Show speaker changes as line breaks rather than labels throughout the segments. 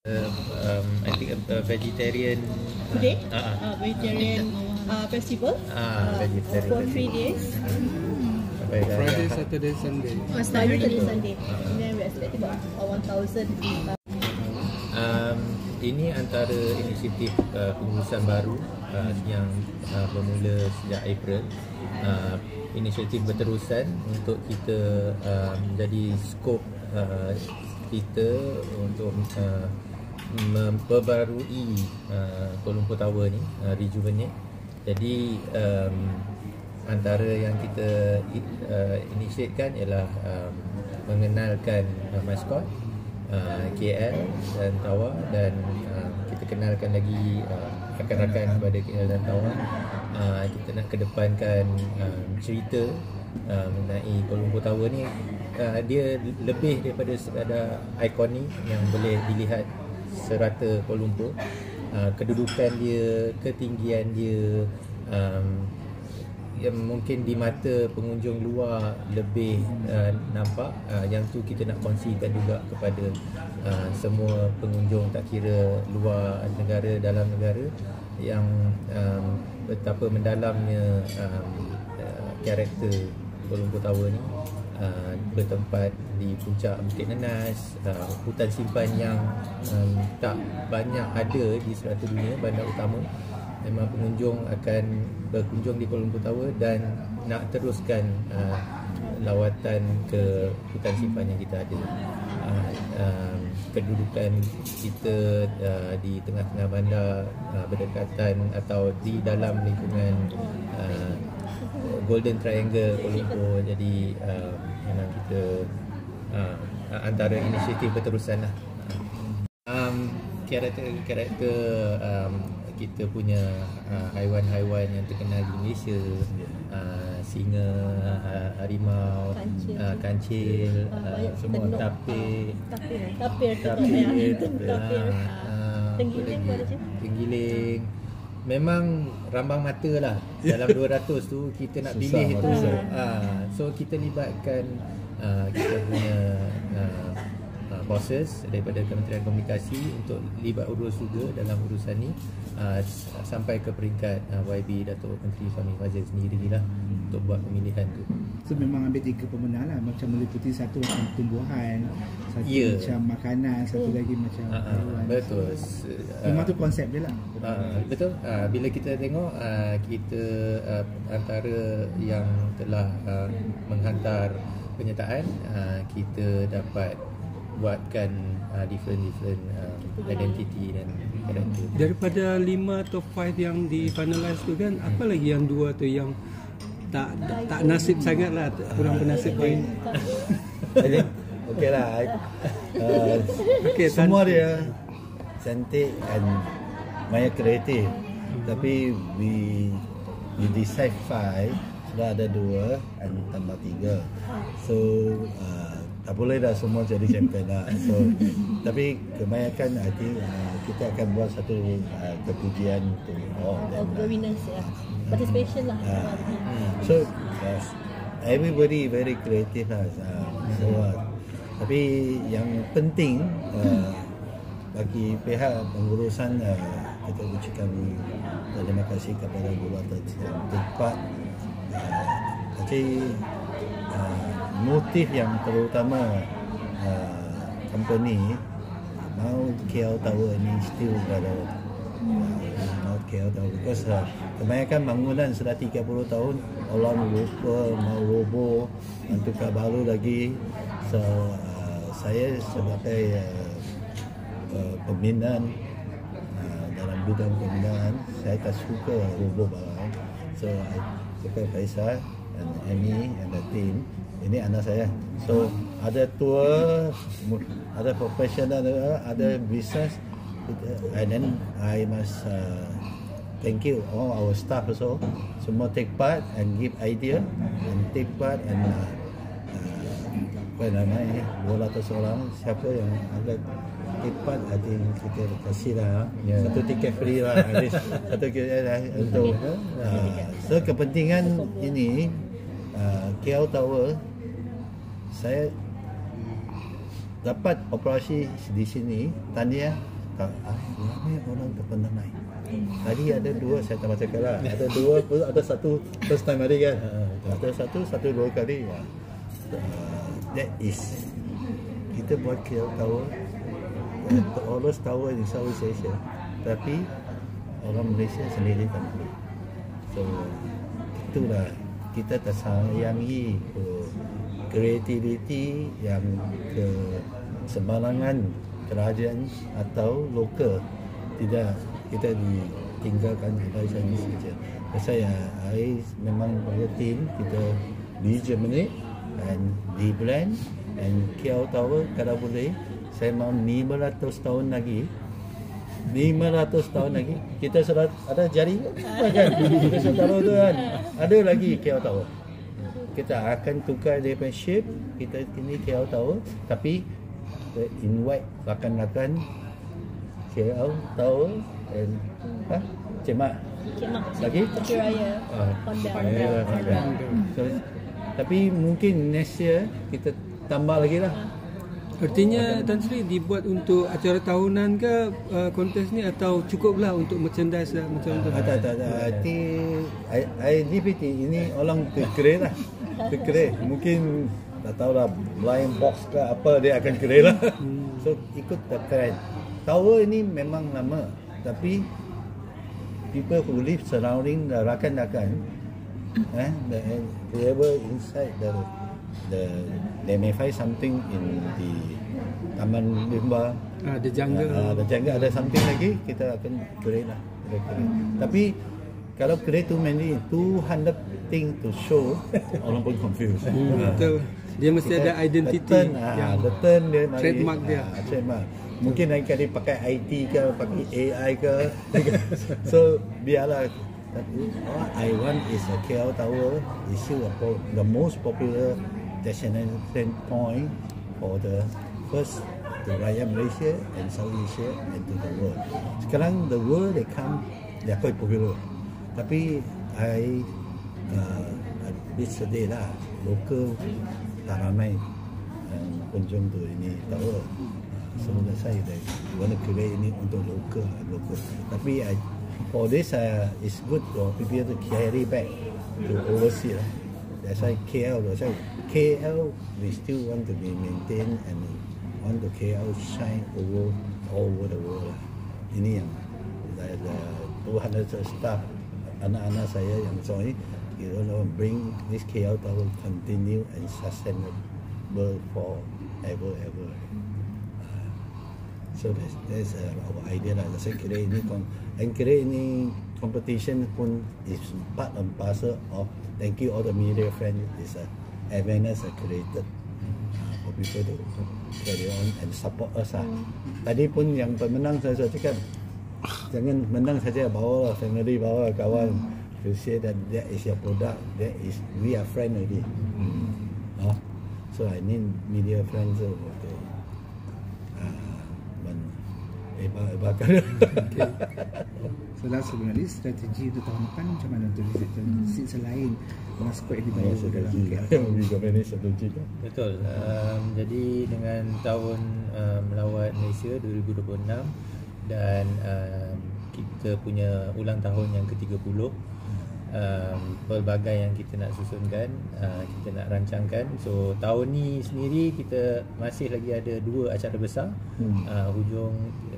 I think a vegetarian
today. Vegetarian festival for 3 days.
Friday, Saturday, Sunday.
Friday, Saturday, Sunday. And then we expect about 1,000.
Ini antara inisiatif pengurusan baru yang bermula sejak April. Inisiatif berterusan untuk kita jadi skop kita untuk memperbarui Kuala Lumpur Tower ni, rejuvenate. Jadi antara yang kita initiatekan ialah mengenalkan maskot KL dan Tawar, dan kita kenalkan lagi rakan-rakan kepada KL dan Tawar. Kita nak kedepankan cerita mengenai Kuala Lumpur Tower ni. Dia lebih daripada sekadar ikonik yang boleh dilihat serata Kuala Lumpur. Kedudukan dia, ketinggian dia, yang mungkin di mata pengunjung luar lebih nampak. Yang tu kita nak kongsikan juga kepada semua pengunjung, tak kira luar negara, dalam negara, yang betapa mendalamnya karakter Kuala Lumpur Tower ni. Bertempat di puncak Bukit Nenas, hutan simpan yang tak banyak ada di serata dunia, bandar utama. Memang pengunjung akan berkunjung di Kuala Lumpur Tower dan nak teruskan lawatan ke hutan simpan yang kita ada. Kedudukan kita di tengah-tengah bandar, berdekatan atau di dalam lingkungan Golden Triangle Kuala Lumpur. Jadi memang kita antara inisiatif berterusan lah. Karakter kita punya haiwan-haiwan yang terkenal di Malaysia, singa, harimau, kancil, semua, tapir, tenggiling. Memang rambang mata lah. Dalam 200 tu kita nak pilih tu. So kita libatkan kita punya bosses daripada Kementerian Komunikasi untuk libat urus juga dalam urusan ni, sampai ke peringkat YB Datuk Menteri Fahmi Fadzil sendiri lah untuk buat pemilihan tu.
So memang ambil 3 pemenang lah, macam meliputi satu macam tumbuhan, satu macam makanan, satu lagi macam haiwan.
Betul.
Memang tu konsep dia lah.
Betul. Bila kita tengok kita antara yang telah menghantar penyertaan, kita dapat buatkan different identity dan karakter.
Daripada 5 atau 5 yang di finalize tu kan, apa lagi yang 2 tu yang tak nasib sangat lah, kurang bernasib baik?
Okey lah. Semua dia cantik dan banyak kreatif. Tapi we decide 5, sudah ada 2 dan tambah 3. So tak boleh dah semua jadi champion lah. So tapi kebanyakan I think kita akan buat satu kepujian untuk
the winners, participation lah.
So everybody very creative lah. So tapi yang penting bagi pihak pengurusan, kita ucapkan terima kasih kepada Gubernur yang tepat. Jadi motif yang terutama company mau KL Tower ni still berada mau KL Tower, because kebanyakan bangunan sudah 30 tahun orang lupa, mau roboh, tukar baru lagi. So saya sebagai pembinaan dalam bidang pembinaan, saya tak suka roboh barang. So I suka Faisal and Amy and the team. Ini anak saya. So ada tour, ada professional, ada business, and then I must thank you all our staff also. Semua take part and give idea and take part and apa namanya, 200 orang siapa yang ada take part, I think kita kasih lah satu tiket free lah, satu tiket lah untuk so kepentingan ini KL Tower. Saya dapat operasi di sini, tahniah tak ramai orang tak pernah naik. Tadi ada 2, saya tak macam lah. Ada 2, ada 1 first time hari kan. Ada 1 2 kali. That is kita buat KL Tower, the oldest tower in Southeast Asia, tapi orang Malaysia sendiri tak boleh. So itulah kita tersayangi kreativiti yang ke sembarangan kerajaan atau lokal, tidak kita ditinggalkan oleh Chinese saja. Saya memang punya team kita di Germany and di blend and KL Tower kalau boleh saya mau 500 tahun lagi 500 tahun lagi kita sudah ada jari kan kita sudah taruh tu kan ada lagi KL Tower, kita akan tukar dia punya shape, kita ini KL Tower tapi invite rakan-rakan KL Tower and Cemak lagi
Bukit Raya Honda.
So, tapi mungkin next year kita tambah lagi lah.
Artinya Tan Sri dibuat untuk acara tahunan ke kontes ni atau cukuplah untuk merchandise lah macam tu?
Tak. I DPT ini orang terkere lah. Terkere. Mungkin tak tahulah blind box ke apa dia akan kere lah. So ikut the trend. Tower ini memang lama tapi people who live surrounding the rakan-rakan whoever inside the they may find something in the Taman Limba,
the jungle.
The jungle ada something lagi kita akan create lah. Tapi kalau create too many 200 thing to show orang pun confused.
Betul. Dia mesti ada identity
the turn dia
trademark dia.
Trademark. Mungkin lain kali pakai IT ke, pakai AI ke. So biarlah. What I want is a KL Tower is still the most popular destination point for the first to Raya Malaysia and South Asia and to the world. Sekarang the world they are quite popular. Tapi I bit sedih lah, lokal tak ramai kunjung tu ini Tower. Semoga saya want to create ini untuk lokal. Tapi for this it's good for people to carry back to overseas. That's why KL we still want to be maintained and want to KL shine all over the world. Ini yang the 200 staff anak-anak saya yang join, you know, bring this KL Tower continue and sustainable for ever. So that's our idea lah. Saya kira ini competition pun is part and parcel of thank you all the media friends is awareness created for people to carry on and support us lah. Tadi pun yang pemenang saya cakap jangan menang saja, bawa family, bawa kawan to say that is your product, that is we are friend already. So I need media friends to bakar.
So last sebenarnya strategi untuk tahun depan macam mana untuk visit selain mascot yang dibawa dalam KL?
Betul. Jadi dengan tahun melawat Malaysia 2026 dan kita punya ulang tahun yang ke-30, pelbagai yang kita nak susunkan, kita nak rancangkan. So tahun ni sendiri kita masih lagi ada 2 acara besar. Hujung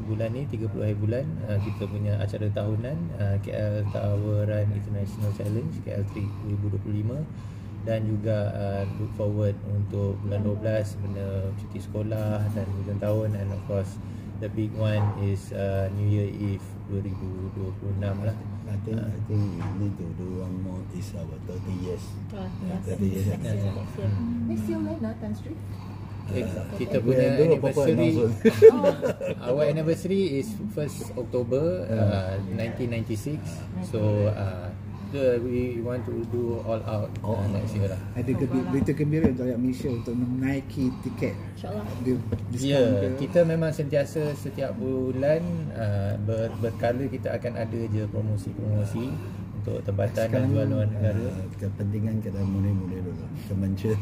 bulan ni 30 hari bulan kita punya acara tahunan, KL Tower Run International Challenge KL3 2025, dan juga look forward untuk bulan 12 benda cuti sekolah dan hujung tahun, and of course the big one is New Year Eve 2026 lah.
I think we need to do one more is our 30 years. 30 years.
Next year when Tan Sri?
Kita punya anniversary, our anniversary is 1st October 1996. So we want to do all out next year lah.
Ada berita gembira untuk rakyat Malaysia untuk menaiki tiket.
InsyaAllah.
Kita memang sentiasa setiap bulan berkala kita akan ada je promosi untuk tempatan dan jual luar negara.
Kepentingan kita mula-mula dulu kementerian.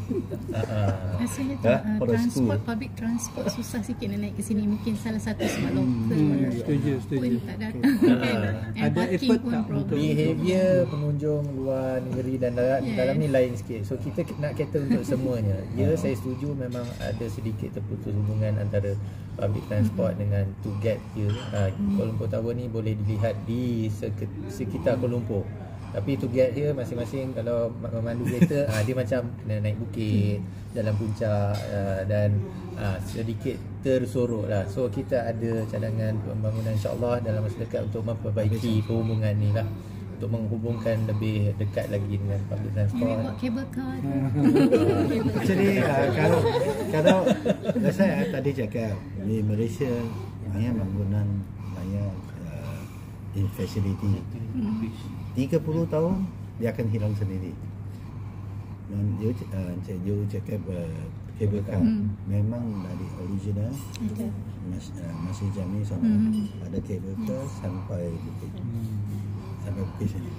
Rasanya tu
for the
transport,
school.
public transport susah sikit nak naik ke sini. Mungkin salah satu sebab lokal
Setuju.
pun tak datang kan. And
Ada
parking
effort
pun
tak
problem.
untuk-
Behavior pengunjung luar negeri dan dalam ni lain sikit. So kita nak cater untuk semuanya. Ya, saya setuju memang ada sedikit terputus hubungan antara public transport dengan to get here. Kuala Lumpur Tower ni boleh dilihat di sekitar Kuala Lumpur. Tapi to get here masing-masing kalau memandu kereta dia macam kena naik bukit, jalan puncak dan sedikit tersorok lah. So kita ada cadangan pembangunan insya-Allah dalam masa dekat untuk memperbaiki perhubungan ni lah, untuk menghubungkan lebih dekat lagi dengan public
Maybe
transport.
buat cable car tu.
Actually kalau saya tadi cakap di Malaysia banyak bangunan, banyak facility. 30 tahun dia akan hilang sendiri. Dan you cakap cable car memang dari original masih Jami sana ada cable car sampai bukit sini.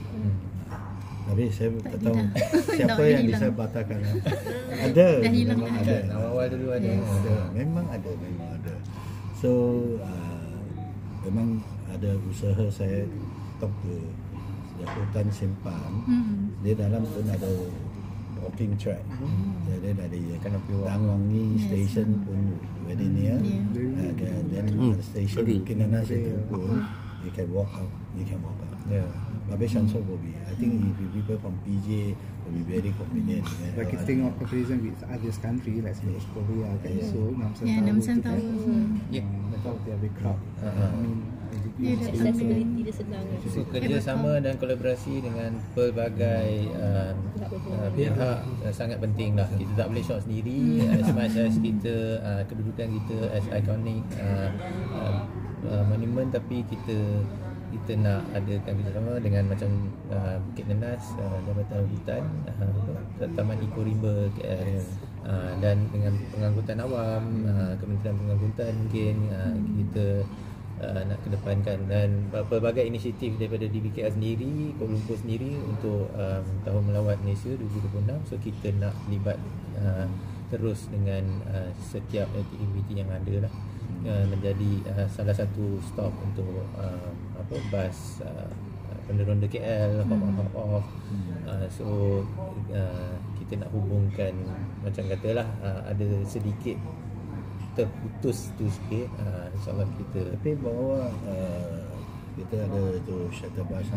Tapi saya tak tahu siapa
Dah
yang
hilang.
bisa batalkan. Ada,
Dah hilang.
memang ada.
Awal dulu ada.
Memang ada. So memang ada usaha saya talk to Hutan Simpang. Dia dalam pun ada walking track. Jadi dari Tan Wangi Station pun very near. Dan station Kinanas itu pun you can walk out.
Yeah.
Tapi Shansor will be. I think if people from PJ will be very convenient.
Like kita tengok comparison with other country like South Korea, kan? So
Namsan Tower.
Betul, dia big crowd. I mean,
Dia datang
Accessibility dia senang.
So kerjasama dan kolaborasi dengan pelbagai pihak sangat penting lah. Kita tak boleh shot sendiri. As much as kita kedudukan kita as iconic monument, tapi kita nak adakan kerjasama dengan macam Bukit Nenas, Jabatan Hutan, Taman Eco Rimba KL, dan dengan pengangkutan awam, Kementerian Pengangkutan mungkin kita nak kedepankan, dan pelbagai inisiatif daripada DBKL sendiri, Kuala Lumpur sendiri untuk Tahun Melawat Malaysia 2026. So kita nak libat terus dengan setiap aktiviti yang ada lah, menjadi salah satu stop untuk bas peneronda KL, hop off. So kita nak hubungkan, macam katalah ada sedikit terputus tu sikit, insyaAllah kita.
Tapi bahawa kita ada tu shuttle bus,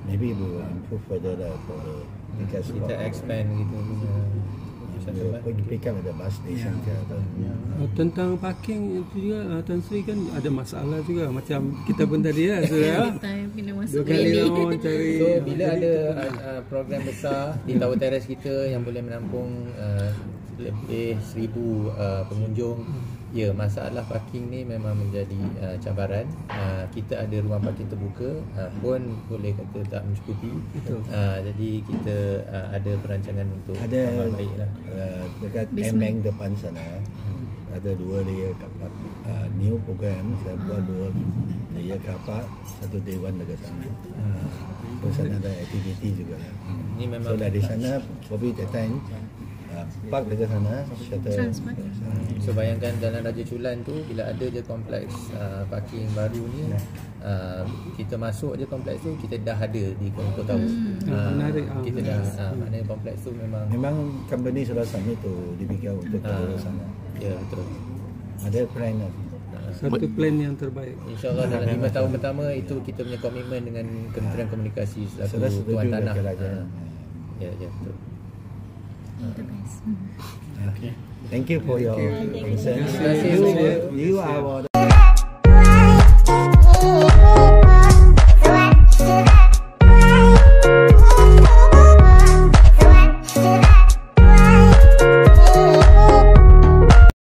maybe we will improve further lah for the ticket spot.
Kita expand gitu punya shuttle bus.
Pick up at the bus station ke atau
Tentang parking itu juga Tan Sri kan ada masalah juga, macam kita pun tadi ya,
Every time kena masuk
dua kali
bilik.
orang cari.
So bila ada program besar di Tower Terrace kita yang boleh menampung lebih 1,000 pengunjung, ya, masalah parking ni memang menjadi cabaran. Kita ada ruang parking terbuka pun boleh kata tak mencukupi. Jadi kita ada perancangan untuk
ada
baiklah.
dekat Embang depan sana ada 2 layer car park. New program saya buat 2 layer car park, satu dewan dekat sana. Terus sana ada aktiviti juga.
Ini memang
So dari sana probably that time park dekat sana shuttle.
Transport.
So bayangkan Jalan Raja Chulan tu, bila ada je kompleks parking baru ni, kita masuk je kompleks tu, kita dah ada di Kuala Lumpur Tower.
Menarik.
Kita dah maknanya kompleks tu memang
Company sudah submit tu DBKL untuk ke sana.
ya, betul.
Ada plan lah.
Satu plan yang terbaik.
InsyaAllah dalam 5 tahun pertama itu kita punya komitmen dengan Kementerian Komunikasi selaku
Sudah setuju
tuan tanah.
dengan kerajaan.
Ya, betul.
The best.
Thank you for your concern.
Terima kasih.
You are our